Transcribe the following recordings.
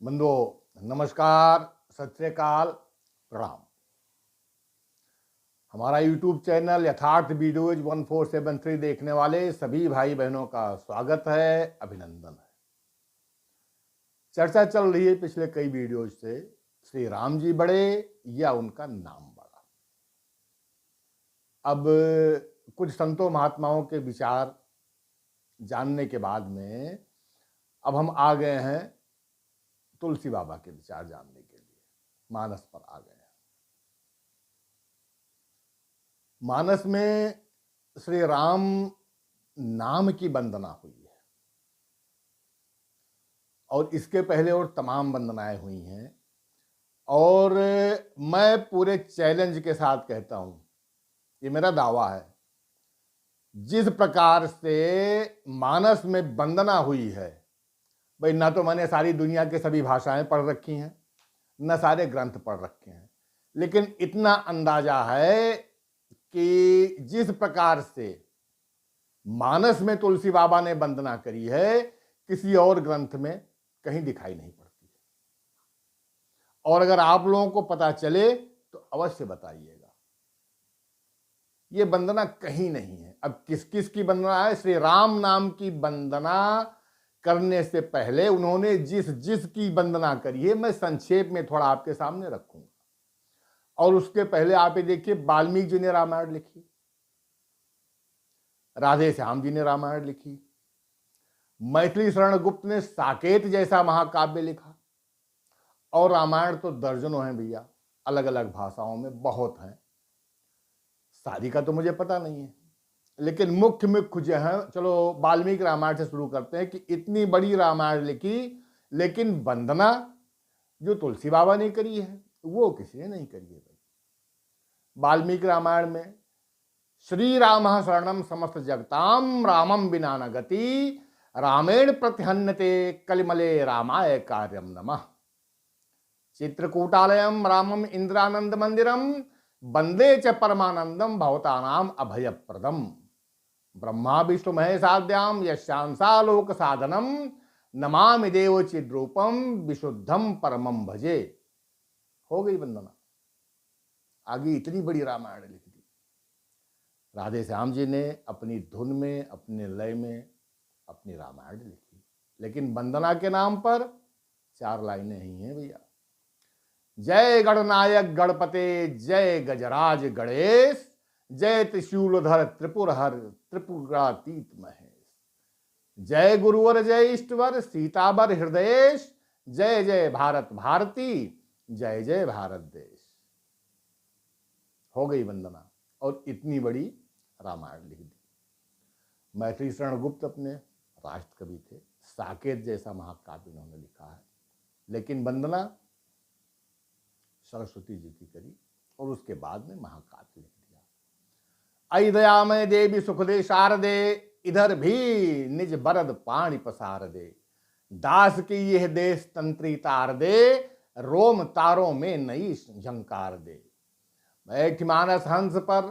बंधुओं नमस्कार, सत श्री अकाल, प्रणाम। हमारा YouTube चैनल यथार्थ वीडियोज 1473 देखने वाले सभी भाई बहनों का स्वागत है, अभिनंदन है। चर्चा चल रही है पिछले कई वीडियोज से श्री राम जी बड़े या उनका नाम बड़ा। अब कुछ संतों महात्माओं के विचार जानने के बाद में अब हम आ गए हैं तुलसी बाबा के विचार जानने के लिए, मानस पर आ गए हैं। मानस में श्री राम नाम की वंदना हुई है और इसके पहले और तमाम वंदनाएं हुई हैं। और मैं पूरे चैलेंज के साथ कहता हूं, ये मेरा दावा है, जिस प्रकार से मानस में वंदना हुई है, भाई ना तो मैंने सारी दुनिया के सभी भाषाएं पढ़ रखी हैं, न सारे ग्रंथ पढ़ रखे हैं, लेकिन इतना अंदाजा है कि जिस प्रकार से मानस में तुलसी बाबा ने वंदना करी है, किसी और ग्रंथ में कहीं दिखाई नहीं पड़ती है। और अगर आप लोगों को पता चले तो अवश्य बताइएगा। ये वंदना कहीं नहीं है। अब किस किस की वंदना है? श्री राम नाम की वंदना करने से पहले उन्होंने जिस जिस की वंदना करी है, मैं संक्षेप में थोड़ा आपके सामने रखूंगा। और उसके पहले आप ये देखिए, वाल्मीकि जी ने रामायण लिखी, राधे श्याम जी ने रामायण लिखी, मैथिली शरण गुप्त ने साकेत जैसा महाकाव्य लिखा, और रामायण तो दर्जनों हैं भैया, अलग अलग भाषाओं में बहुत हैं। सारी का तो मुझे पता नहीं है, लेकिन मुख्य मुख्य जो है, चलो वाल्मीकि रामायण से शुरू करते हैं कि इतनी बड़ी रामायण लिखी, लेकिन वंदना जो तुलसी बाबा ने करी है वो किसी ने नहीं करी है भाई। वाल्मीकि रामायण में श्री राम शरणम समस्त जगताम रामम विना न गति रामेण प्रतिहन्यते कलिमले रामाय कार्यम नमः चित्रकूटालयम रामम इंद्रानंद मंदिरम वंदे च परमानंदम भवतानाम अभयप्रदम ब्रह्मा विष्णु महेशाद्याम यशांसा लोक साधनम नमामि देव चिद्रूपम विशुद्धम परमम भजे। हो गई वंदना। आगे इतनी बड़ी रामायण लिख दी। राधे श्याम जी ने अपनी धुन में, अपने लय में अपनी रामायण लिखी, लेकिन वंदना के नाम पर 4 लाइनें ही हैं भैया। जय गणनायक गणपते, जय गजराज गणेश, जय त्रिशूलधर त्रिपुरहर त्रिपुरातीत महेश, जय गुरुवर जय इष्टवर सीतावर हृदयेश, जय जय भारत भारती, जय जय भारत देश। हो गई वंदना और इतनी बड़ी रामायण लिख दी। मैथिली शरण गुप्त अपने राष्ट्र कवि थे, साकेत जैसा महाकाव्य उन्होंने लिखा है, लेकिन वंदना सरस्वती जी की करी और उसके बाद में महाकाव्य लिख दिया। आई दयामय देवी सुख दे शारदे, इधर भी निज बरद पाणी पसार दे, दास की यह देश तंत्री तार दे, रोम तारों में नई झंकार दे। बैठ मानस हंस पर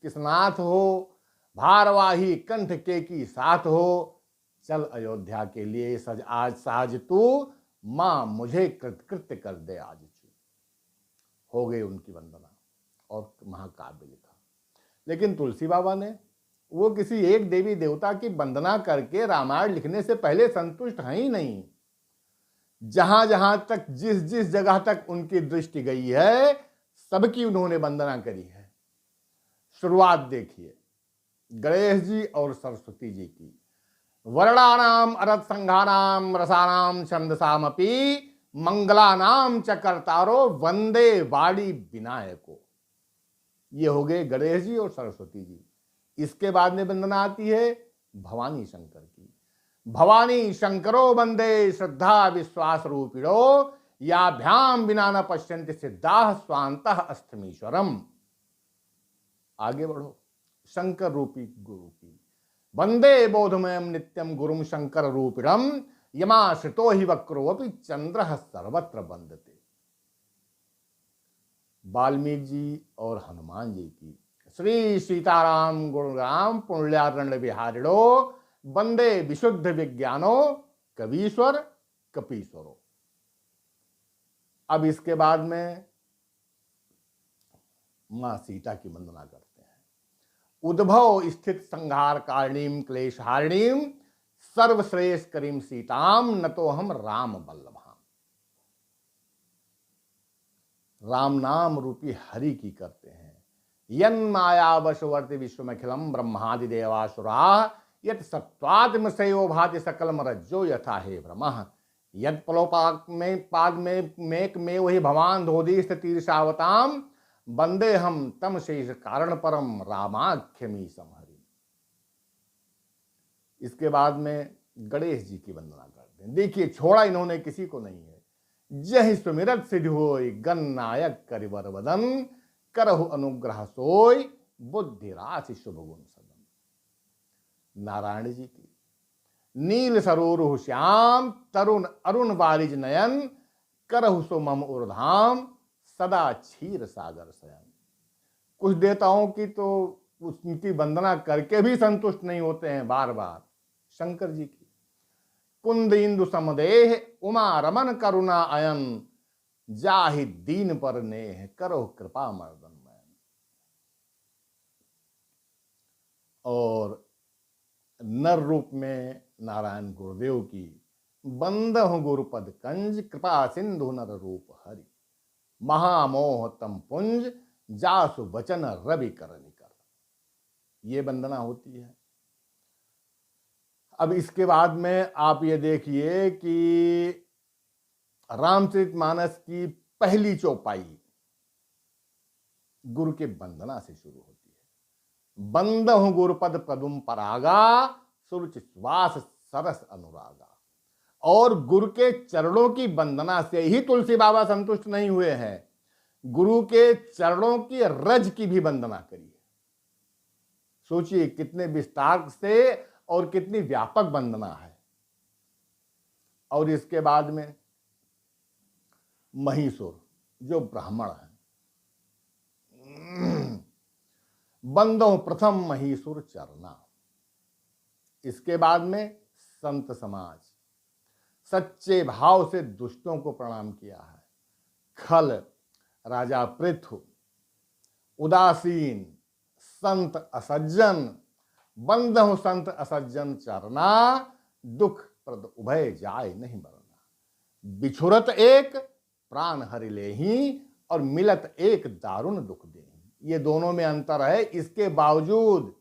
किसनाथ हो, भारवाही कंठ के की साथ हो, चल अयोध्या के लिए सज आज साज तू, मां मुझे कृत्य कर दे आज तू। हो गई उनकी वंदना और महाकाव्य लिखा। लेकिन तुलसी बाबा ने वो किसी एक देवी देवता की वंदना करके रामायण लिखने से पहले संतुष्ट हैं ही नहीं। जहां जहां तक जिस जिस जगह तक उनकी दृष्टि गई है, सबकी उन्होंने वंदना करी है। शुरुआत देखिए गणेश जी और सरस्वती जी की। वर्णानाम अरथ संघानाम रसानाम छंदसामपि मंगलानाम च कर्तारो वंदे वाणी विनायको। ये हो गए गणेश जी और सरस्वती जी। इसके बाद में वंदना आती है भवानी शंकर की। भवानी शंकरो वंदे श्रद्धा विश्वास रूपिणो, याभ्याम विना न पश्यन्ति सिद्धाः स्वान्तः अस्थमीश्वरम। आगे बढ़ो, शंकर रूपी गुरु की। वंदे बोधमयम नित्यम गुरुम शंकर रूपिणम, यमाश्रितो हि वक्रोऽपि चंद्रः सर्वत्र वंदते। वाल्मीकि जी और हनुमान जी की। श्री सीताराम गुणराम पुण्यारण्य विहारिणो, वंदे विशुद्ध विज्ञानो कवीश्वर कपीश्वरो। अब इसके बाद में मां सीता की वंदना करते हैं। उद्भव स्थित संहार कारणीम क्लेश हारिणीम सर्वश्रेष्ठ करीम सीताम न तो हम राम बल्लभाम। राम नाम रूपी हरि की करते हैं। यन मायावशवर्ति विश्वमखिलम ब्रह्मादि देवासुरा यत सत्वात्म सयो भाति सकलम रज्जो यथा हे ब्रह्म यद पलोपाक में पाद में मेक में वही भवान धोदीस्त तीर्षावताम बंदे हम तम शेष कारण परम रामाख्यमी समहरि। इसके बाद में गणेश जी की वंदना करते हैं। देखिए, छोड़ा इन्होंने किसी को नहीं है। जहि सुमिरत सिद्ध होय गण नायक करिवर वदन करहु अनुग्रह सोय बुद्धि राशि शुभ गुण सदन। नारायण जी की नील सरोरुह श्याम तरुण अरुण बारिज नयन करहु सो मम उर्धाम सदा क्षीर सागर शयन। कुछ देवताओं की तो उनकी वंदना करके भी संतुष्ट नहीं होते हैं बार बार। शंकर जी की कुंद इंदु समदेह उमा रमन करुणा अयन जाहि दीन पर नेह करो कृपा मर्दन मैन। और नर रूप में नारायण गुरुदेव की बंदहु गुरुपद कंज कृपा सिंधु नर रूप हरि महामोह तम पुंज जासु वचन रवि करनि कर। ये वंदना होती है। अब इसके बाद में आप ये देखिए कि रामचरितमानस की पहली चौपाई गुरु के वंदना से शुरू होती है। बंदहु गुरुपद पदुम परागा सुरुचि श्वास सरस अनुरागा। और गुरु के चरणों की वंदना से ही तुलसी बाबा संतुष्ट नहीं हुए हैं, गुरु के चरणों की रज की भी वंदना करिए। सोचिए कितने विस्तार से और कितनी व्यापक वंदना है। और इसके बाद में महिषुर जो ब्राह्मण है, बंदो प्रथम महिषुर चरना। इसके बाद में संत समाज सच्चे भाव से दुष्टों को प्रणाम किया है। खल राजा पृथु उदासीन संत असज्जन बंदहु संत असज्जन चरना दुख प्रद उभय जाय नहीं बरना। बिछुरत एक प्राण हरि लेहि और मिलत एक दारुण दुख देहि। ये दोनों में अंतर है। इसके बावजूद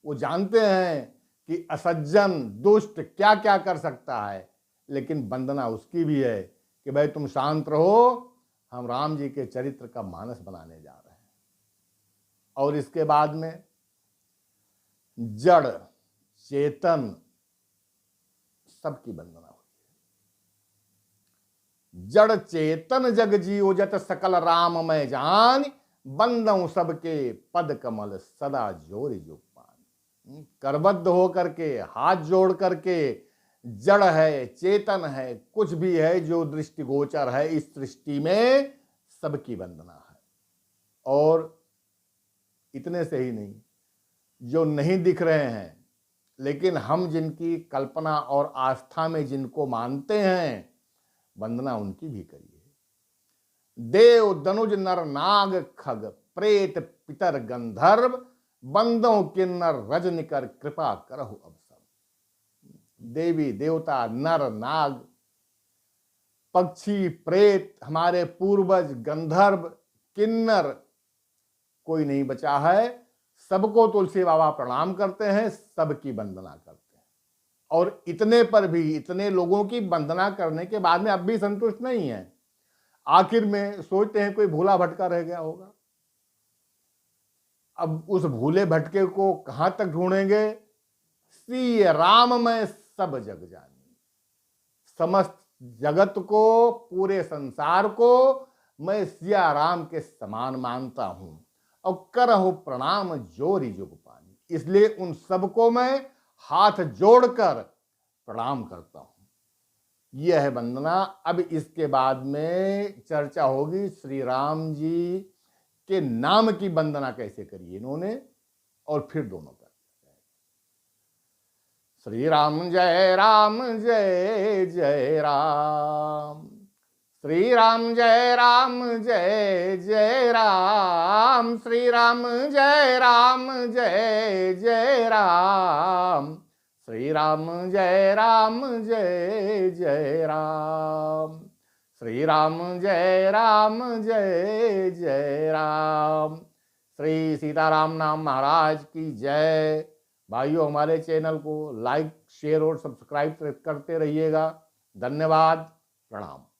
वो जानते हैं कि असज्जन दुष्ट क्या क्या कर सकता है, लेकिन वंदना उसकी भी है कि भाई तुम शांत रहो, हम राम जी के चरित्र का मानस बनाने जा रहे हैं। और इसके बाद में जड़ चेतन सबकी वंदना होती है। जड़ चेतन जग जीव जत सकल राम मैं जान बंदऊ सबके पद कमल सदा जोरि जुग पान। करबद्ध हो करके हाथ जोड़ करके जड़ है चेतन है कुछ भी है जो दृष्टिगोचर है इस सृष्टि में सबकी वंदना है। और इतने से ही नहीं, जो नहीं दिख रहे हैं लेकिन हम जिनकी कल्पना और आस्था में जिनको मानते हैं, वंदना उनकी भी करिए। देव दनुज नर नाग खग प्रेत पितर गंधर्व बंदों किन्नर रजनिकर कृपा करहु अब सब। देवी देवता नर नाग पक्षी प्रेत हमारे पूर्वज गंधर्व किन्नर कोई नहीं बचा है। सबको तुलसी बाबा प्रणाम करते हैं, सबकी वंदना करते हैं। और इतने पर भी इतने लोगों की वंदना करने के बाद में अब भी संतुष्ट नहीं है। आखिर में सोचते हैं कोई भूला भटका रह गया होगा। अब उस भूले भटके को कहां तक ढूंढेंगे। सी राम में सब जग जानी। समस्त जगत को पूरे संसार को मैं सिया राम के समान मानता हूं और करहु प्रणाम जोरि जुग पानी। इसलिए उन सबको मैं हाथ जोड़कर प्रणाम करता हूं। यह है वंदना। अब इसके बाद में चर्चा होगी श्री राम जी के नाम की वंदना कैसे करिए इन्होंने, और फिर दोनों का। श्री राम जय जय राम। श्री राम जय राम जय जय राम, श्री राम जय राम जय जय राम, श्री राम जय राम जय जय राम, श्री राम जय राम जय जय राम। श्री सीताराम नाम महाराज की जय। भाइयों, हमारे चैनल को लाइक शेयर और सब्सक्राइब करते रहिएगा। धन्यवाद, प्रणाम।